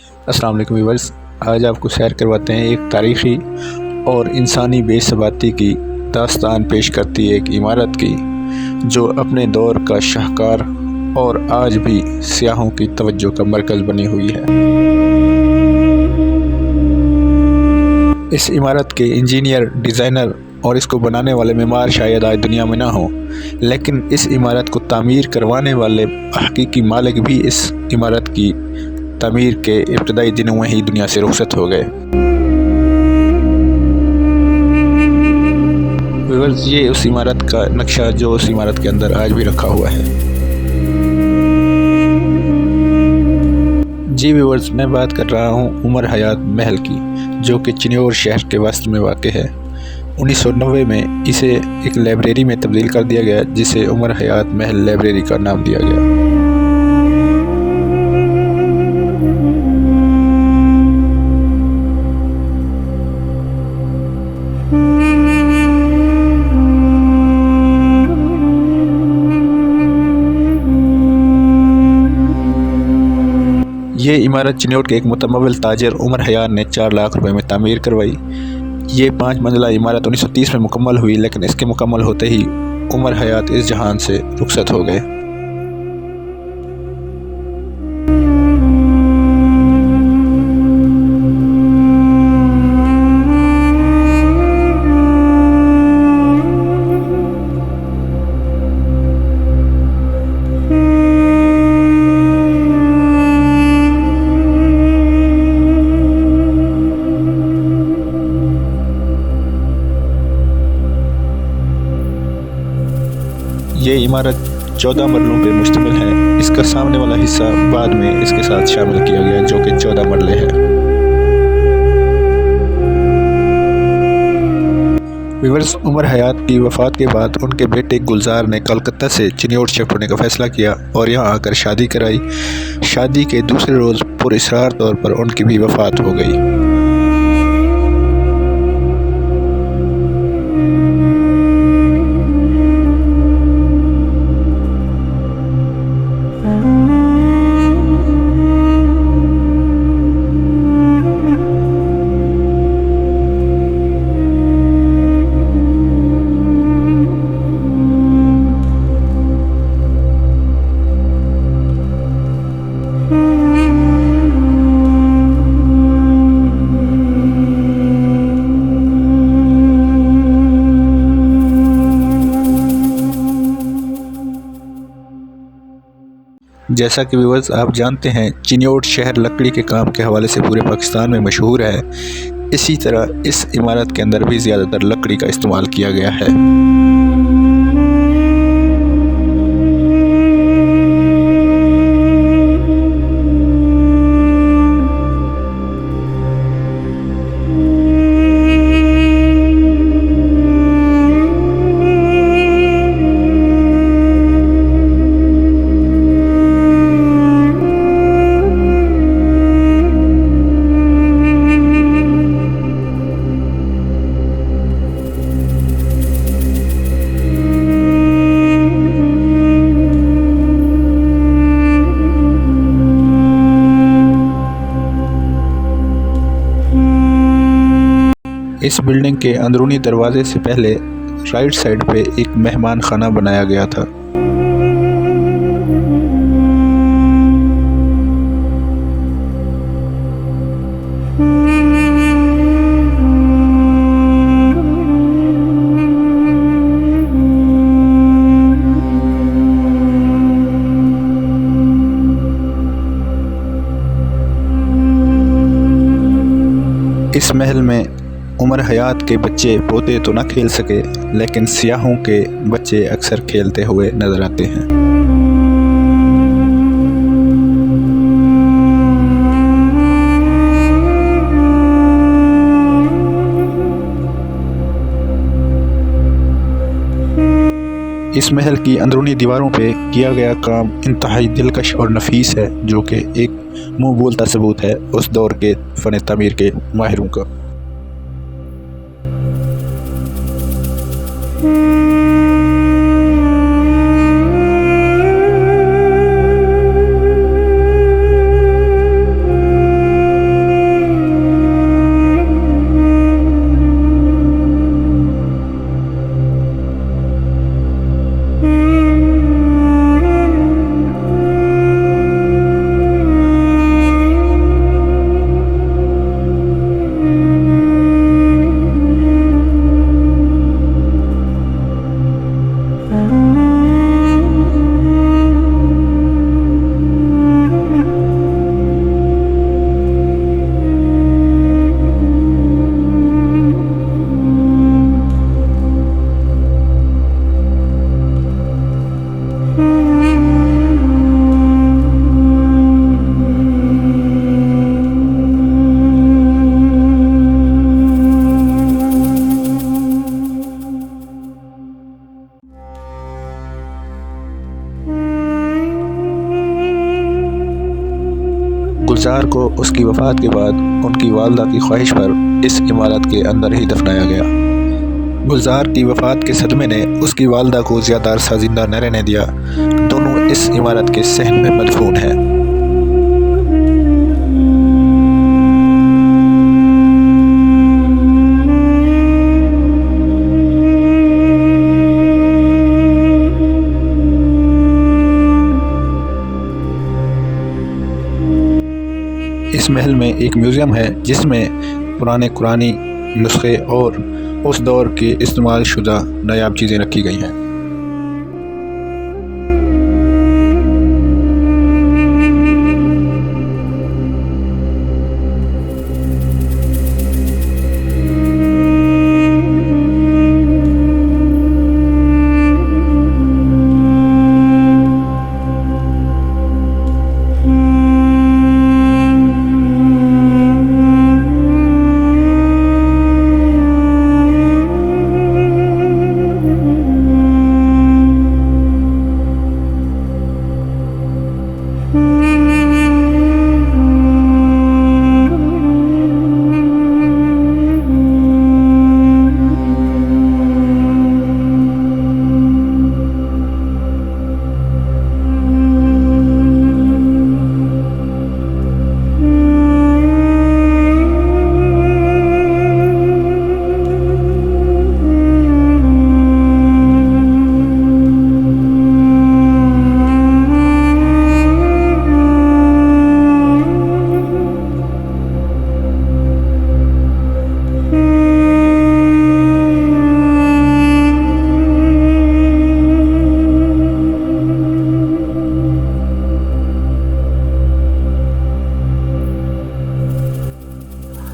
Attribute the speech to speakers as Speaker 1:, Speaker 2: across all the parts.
Speaker 1: अस्सलाम वालेकुम व्यूअर्स। आज आपको सैर करवाते हैं एक तारीख़ी और इंसानी बेसबाती की दास्तान पेश करती है एक इमारत की, जो अपने दौर का शाहकार और आज भी सियाहों की तवज्जो का मरकज़ बनी हुई है। इस इमारत के इंजीनियर, डिज़ाइनर और इसको बनाने वाले मेमार शायद आज दुनिया में ना हों, लेकिन इस इमारत को तामीर करवाने वाले हकीकी मालिक भी इस इमारत की तामीर के इब्तदाई दिनों में ही दुनिया से रुखसत हो गए। व्यूअर्स, ये उस इमारत का नक्शा जो उस इमारत के अंदर आज भी रखा हुआ है। जी व्यूअर्स, मैं बात कर रहा हूँ उमर हयात महल की, जो कि चिन्योर शहर के वस्त में वाक़ है। 1990 में इसे एक लाइब्रेरी में तब्दील कर दिया गया, जिसे उमर हयात महल लाइब्रेरी का नाम दिया गया। ये इमारत चिन्योट के एक मुतमव्विल ताजिर उमर हयात ने 4 लाख रुपए में तामीर करवाई। ये 5 मंजिला इमारत 1930 में मुकम्मल हुई, लेकिन इसके मुकम्मल होते ही उमर हयात इस जहान से रुखसत हो गए। ये इमारत 14 मरलों पर मुश्तमिल है। इसका सामने वाला हिस्सा बाद में इसके साथ शामिल किया गया, जो कि 14 मरले है। व्यूअर्स, उमर हयात की वफ़ात के बाद उनके बेटे गुलजार ने कलकत्ता से चिन्योट शिफ्ट होने का फ़ैसला किया और यहाँ आकर शादी कराई। शादी के दूसरे रोज़ पुरअसरार तौर पर उनकी भी वफ़ात हो गई। जैसा कि व्यूअर्स आप जानते हैं, चिन्योट शहर लकड़ी के काम के हवाले से पूरे पाकिस्तान में मशहूर है। इसी तरह इस इमारत के अंदर भी ज़्यादातर लकड़ी का इस्तेमाल किया गया है। इस बिल्डिंग के अंदरूनी दरवाजे से पहले राइट साइड पे एक मेहमान खाना बनाया गया था। इस महल में उमर हयात के बच्चे पोते तो न खेल सके, लेकिन सियाहों के बच्चे अक्सर खेलते हुए नजर आते हैं। इस महल की अंदरूनी दीवारों पे किया गया काम इंतहाई दिलकश और नफीस है, जो कि एक मुंह बोलता सबूत है उस दौर के फ़न तामीर के माहिरों का। गुलजार को उसकी वफ़ात के बाद उनकी वालदा की ख्वाहिश पर इस इमारत के अंदर ही दफनाया गया। गुलजार की वफ़ात के सदमे ने उसकी वालदा को ज़्यादा अरसा ज़िंदा न रहने दिया। दोनों इस इमारत के सहन में मदफून हैं। इस महल में एक म्यूज़ियम है जिसमें पुराने कुरानी नुस्खे और उस दौर के इस्तेमाल शुदा नायाब चीज़ें रखी गई हैं।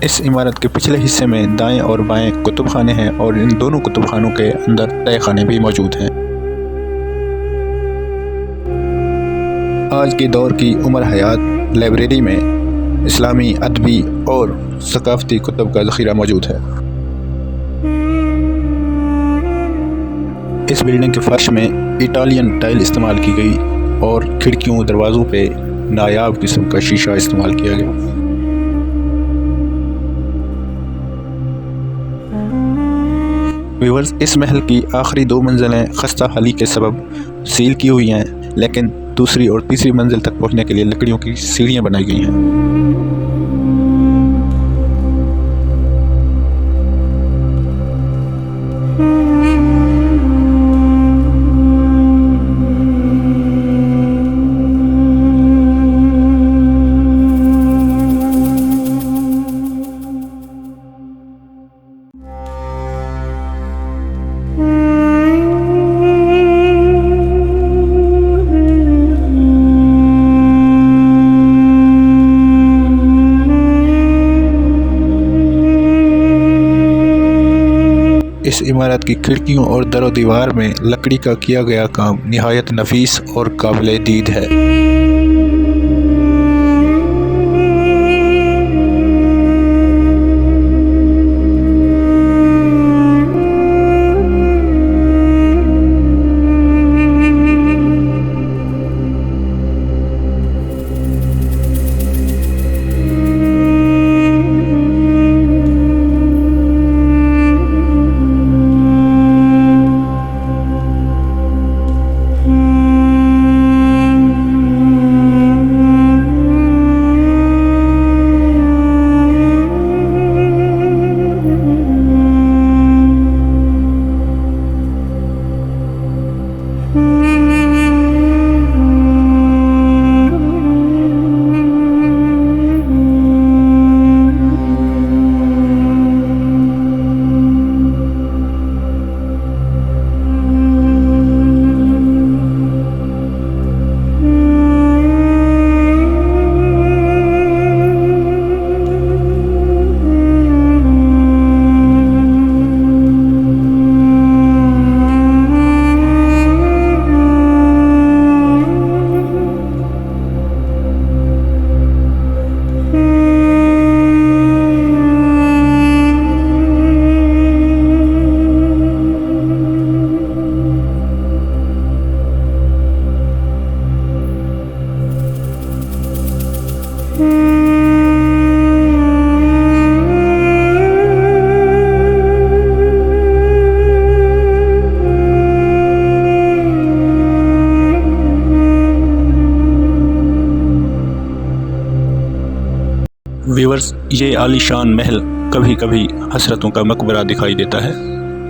Speaker 1: इस इमारत के पिछले हिस्से में दाएं और बाएं कुतुब खाने हैं और इन दोनों कुतुब खानों के अंदर तय खाने भी मौजूद हैं। आज के दौर की उमर हयात लाइब्रेरी में इस्लामी, अदबी और सकाफती कुतुब का ज़ख़ीरा मौजूद है। इस बिल्डिंग के फर्श में इटालियन टाइल इस्तेमाल की गई और खिड़कियों दरवाज़ों पे नायाब किस्म का शीशा इस्तेमाल किया गया। व्यूअर्स, इस महल की आखिरी 2 मंजिलें खस्ता हाली के सबब सील की हुई हैं, लेकिन दूसरी और तीसरी मंजिल तक पहुंचने के लिए लकड़ियों की सीढ़ियां बनाई गई हैं। इस इमारत की खिड़कियों और दरो दीवार में लकड़ी का किया गया काम निहायत नफीस और काबिल दीद है। व्यूअर्स, ये आलीशान महल कभी कभी हसरतों का मकबरा दिखाई देता है।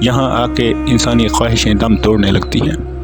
Speaker 1: यहाँ आके इंसानी ख्वाहिशें दम तोड़ने लगती हैं।